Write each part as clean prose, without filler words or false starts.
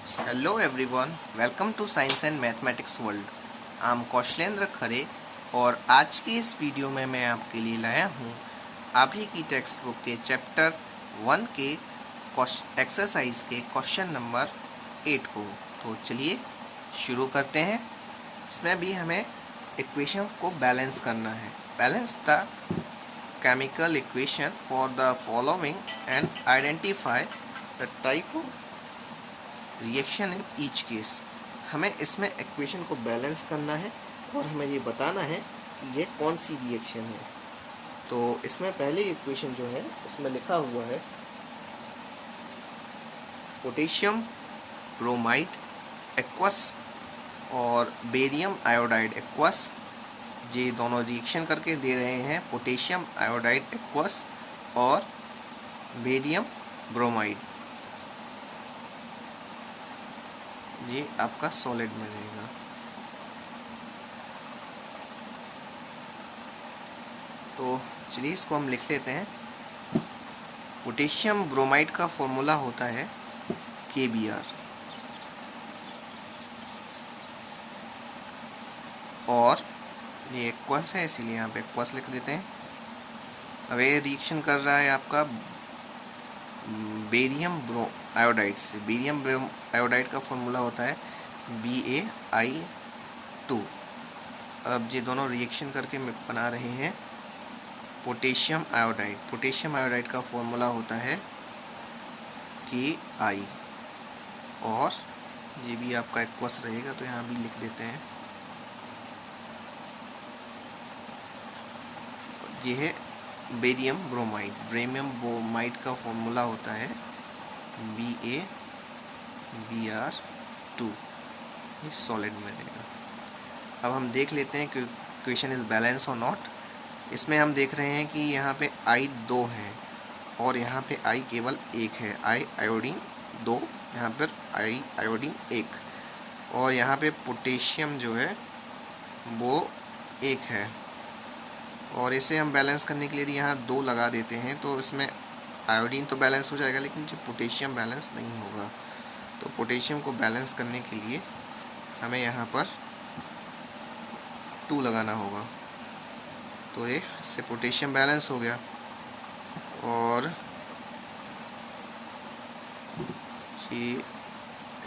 Hello everyone, welcome to Science and Mathematics World. I'm Kaushalendra खरे और आज की इस वीडियो में मैं आपके लिए लाया हूँ आप ही की टेक्स्ट बुक के चैप्टर 1 के एक्सरसाइज के क्वेश्चन नंबर 8 को। तो चलिए शुरू करते हैं। इसमें भी हमें इक्वेशन को बैलेंस करना है। Balance the chemical equation for the following and identify the type of reaction in each case. हमें इसमें इक्वेशन को बैलेंस करना है और हमें ये बताना है कि ये कौन सी रिएक्शन है। तो इसमें पहली इक्वेशन जो है उसमें लिखा हुआ है पोटेशियम ब्रोमाइड एक्वस और बेरियम आयोडाइड एक्वस। ये दोनों रिएक्शन करके दे रहे हैं पोटेशियम आयोडाइड एक्वस और बेरियम ब्रोमाइड। ये आपका सॉलिड में रहेगा। तो चलिए इसको हम लिख लेते हैं। पोटेशियम ब्रोमाइड का फॉर्मूला होता है KBr और ये एक्वस है इसीलिए यहाँ पे एक्वस लिख देते हैं। अब ये रिएक्शन कर रहा है आपका बेरियम आयोडाइड से। बेरियम आयोडाइड का फॉर्मूला होता है BaI2। अब ये दोनों रिएक्शन करके बना रहे हैं पोटेशियम आयोडाइड। पोटेशियम आयोडाइड का फॉर्मूला होता है KI और ये भी आपका एक्वस रहेगा तो यहाँ भी लिख देते हैं। ये है बेरियम ब्रोमाइड। बेरियम ब्रोमाइड का फॉर्मूला होता है BaBr2। ये सॉलिड में रहेगा। अब हम देख लेते हैं कि इक्वेशन इज बैलेंस और नॉट। इसमें हम देख रहे हैं कि यहाँ पे I 2 है और यहाँ पे I केवल 1 है। I आयोडीन 2, यहाँ पर I आयोडीन 1 और यहाँ पे पोटेशियम जो है वो 1 है। और इसे हम बैलेंस करने के लिए यदि यहाँ 2 लगा देते हैं तो इसमें आयोडीन तो बैलेंस हो जाएगा लेकिन जो पोटेशियम बैलेंस नहीं होगा। तो पोटेशियम को बैलेंस करने के लिए हमें यहाँ पर 2 लगाना होगा। तो ये इससे पोटेशियम बैलेंस हो गया और ये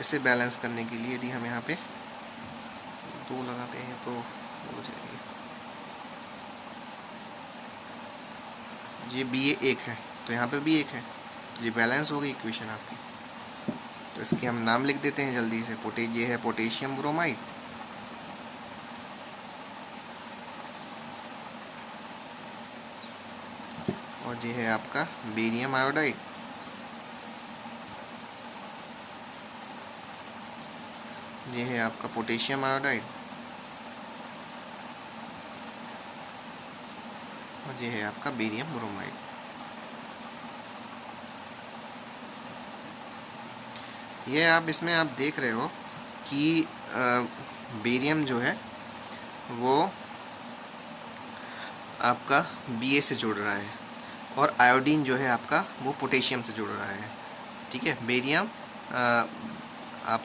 इसे बैलेंस करने के लिए यदि हम यहाँ पे 2 लगाते हैं तो हो जाएगी। ये BA 1 है तो यहाँ पे भी 1 है तो ये बैलेंस हो गई इक्वेशन आपकी। तो इसके हम नाम लिख देते हैं जल्दी से। ये है पोटेशियम ब्रोमाइड और ये है आपका बेरियम आयोडाइड। ये है आपका पोटेशियम आयोडाइड और ये है आपका बेरियम ब्रोमाइड। ये आप इसमें आप देख रहे हो कि बेरियम जो है वो आपका Ba से जुड़ रहा है और आयोडीन जो है आपका वो पोटेशियम से जुड़ रहा है। ठीक है, बेरियम आप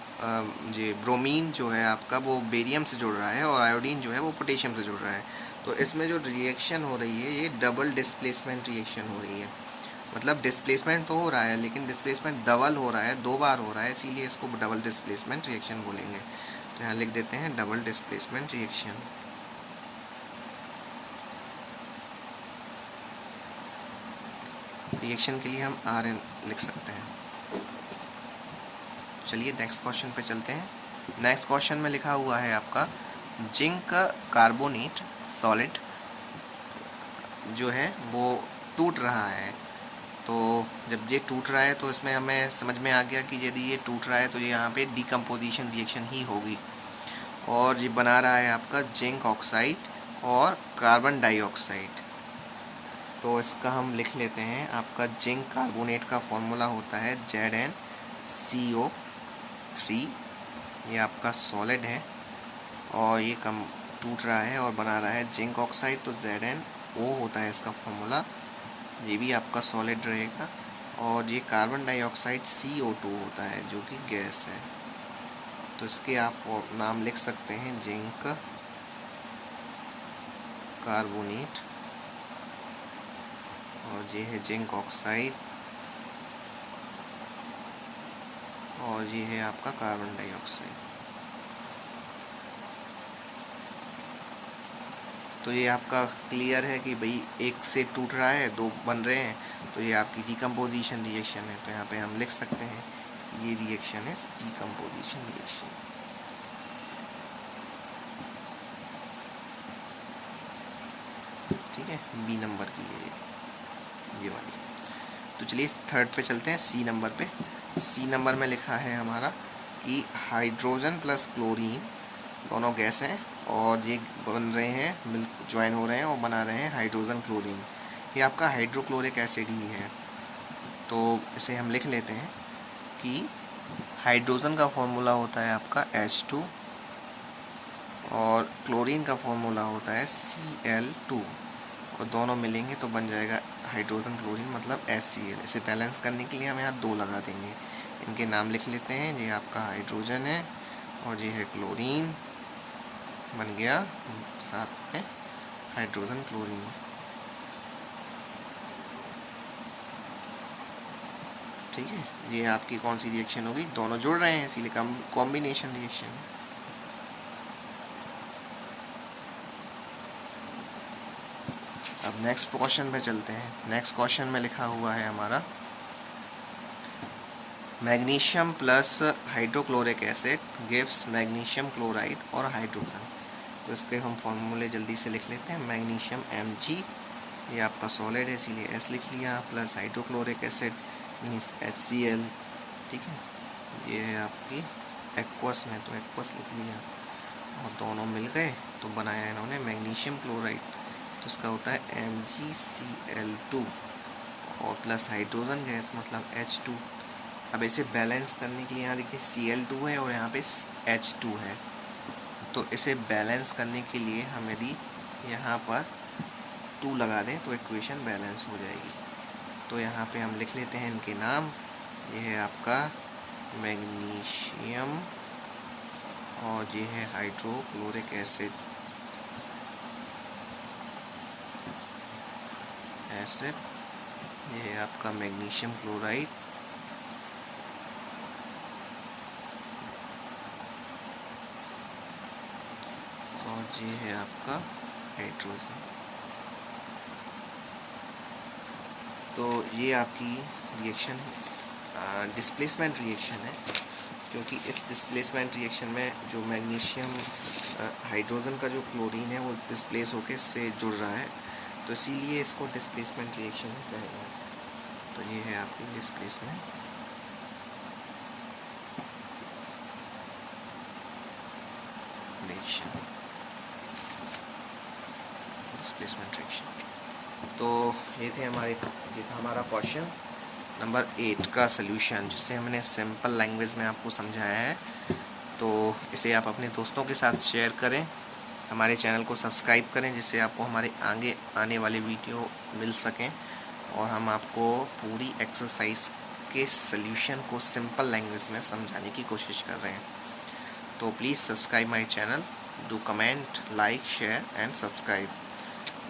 ये ब्रोमीन जो है आपका वो बेरियम से जुड़ रहा है और आयोडीन जो है वो पोटेशियम से जुड़ रहा है। तो इसमें जो रिएक्शन हो रही है ये डबल डिस्प्लेसमेंट रिएक्शन हो रही है। मतलब डिस्प्लेसमेंट तो हो रहा है लेकिन डिस्प्लेसमेंट डबल हो रहा है, 2 बार हो रहा है, इसीलिए इसको डबल डिस्प्लेसमेंट रिएक्शन बोलेंगे। तो यहाँ लिख देते हैं डबल डिस्प्लेसमेंट रिएक्शन। रिएक्शन के लिए हम Rn लिख सकते हैं। चलिए नेक्स्ट क्वेश्चन पे चलते हैं। नेक्स्ट क्वेश्चन में लिखा हुआ है आपका जिंक कार्बोनेट सॉलिड जो है वो टूट रहा है। तो जब ये टूट रहा है तो इसमें हमें समझ में आ गया कि यदि ये टूट रहा है तो ये यहाँ पे डिकम्पोजिशन रिएक्शन ही होगी और ये बना रहा है आपका जिंक ऑक्साइड और कार्बन डाइऑक्साइड। तो इसका हम लिख लेते हैं। आपका जिंक कार्बोनेट का फॉर्मूला होता है ZnCO3। ये आपका सॉलिड है और ये कम टूट रहा है और बना रहा है जिंक ऑक्साइड। तो ZnO होता है इसका फॉर्मूला। ये भी आपका सॉलिड रहेगा और ये कार्बन डाइऑक्साइड CO2 होता है जो कि गैस है। तो इसके आप नाम लिख सकते हैं जिंक कार्बोनेट, और ये है जिंक ऑक्साइड, और ये है आपका कार्बन डाइऑक्साइड। तो ये आपका क्लियर है कि भाई एक से टूट रहा है, दो बन रहे हैं, तो ये आपकी डिकम्पोजिशन रिएक्शन है। तो यहाँ पे हम लिख सकते हैं ये रिएक्शन है डिकम्पोजिशन रिएक्शन। ठीक है, बी नंबर की है ये वाली। तो चलिए इस थर्ड पे चलते हैं, सी नंबर पे। सी नंबर में लिखा है हमारा कि हाइड्रोजन प्लस क्लोरीन दोनों गैस हैं और ये बन रहे हैं, मिल्क ज्वाइन हो रहे हैं और बना रहे हैं हाइड्रोजन क्लोरीन। ये आपका हाइड्रोक्लोरिक एसिड ही है। तो इसे हम लिख लेते हैं कि हाइड्रोजन का फॉर्मूला होता है आपका H2 और क्लोरीन का फॉर्मूला होता है Cl2, और दोनों मिलेंगे तो बन जाएगा हाइड्रोजन क्लोरीन मतलब HCl। इसे बैलेंस करने के लिए हम यहाँ 2 लगा देंगे। इनके नाम लिख लेते हैं, ये आपका हाइड्रोजन है और ये है क्लोरीन, बन गया साथ में हाइड्रोजन क्लोरीन। ठीक है, ये आपकी कौन सी रिएक्शन होगी, दोनों जुड़ रहे हैं इसीलिए कॉम्बिनेशन रिएक्शन। अब नेक्स्ट क्वेश्चन पे चलते हैं। नेक्स्ट क्वेश्चन में लिखा हुआ है हमारा magnesium plus hydrochloric acid gives magnesium chloride और हाइड्रोजन। तो इसके हम फॉर्मूले जल्दी से लिख लेते हैं। मैग्नीशियम Mg, ये आपका सॉलिड है इसीलिए S लिख लिया, plus hydrochloric acid means HCl। ठीक है, ये है आपकी एक्वस में, तो एक्वस लिख लिया, और दोनों मिल गए तो बनाया इन्होंने मैग्नीशियम क्लोराइड। तो इसका होता है MgCl2 और प्लस हाइड्रोजन गैस मतलब H2। अब इसे बैलेंस करने के लिए यहाँ देखिए Cl2 है और यहाँ पे H2 है, तो इसे बैलेंस करने के लिए हम यदि यहाँ पर 2 लगा दें तो इक्वेशन बैलेंस हो जाएगी। तो यहाँ पे हम लिख लेते हैं इनके नाम। ये है आपका मैग्नीशियम और ये है हाइड्रोक्लोरिक एसिड ये है आपका मैग्नीशियम क्लोराइड, और ये है आपका हाइड्रोजन। तो ये आपकी रिएक्शन डिस्प्लेसमेंट रिएक्शन है, क्योंकि इस डिस्प्लेसमेंट रिएक्शन में जो मैग्नीशियम हाइड्रोजन का जो क्लोरीन है वो डिस्प्लेस होकर इससे जुड़ रहा है, तो इसीलिए इसको डिस्प्लेसमेंट रिएक्शन कहेंगे। तो ये है आपकी डिस्प्लेसमेंट रिएक्शन, डिस्प्लेसमेंट रिएक्शन। तो ये था हमारा क्वेश्चन नंबर 8 का सल्यूशन, जिसे हमने सिंपल लैंग्वेज में आपको समझाया है। तो इसे आप अपने दोस्तों के साथ शेयर करें, हमारे चैनल को सब्सक्राइब करें, जिससे आपको हमारे आगे आने वाले वीडियो मिल सकें, और हम आपको पूरी एक्सरसाइज के सल्यूशन को सिंपल लैंग्वेज में समझाने की कोशिश कर रहे हैं। तो please subscribe my channel, do comment, like, share and subscribe.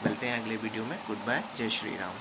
मिलते हैं अगले वीडियो में। गुड बाय, जय श्री राम।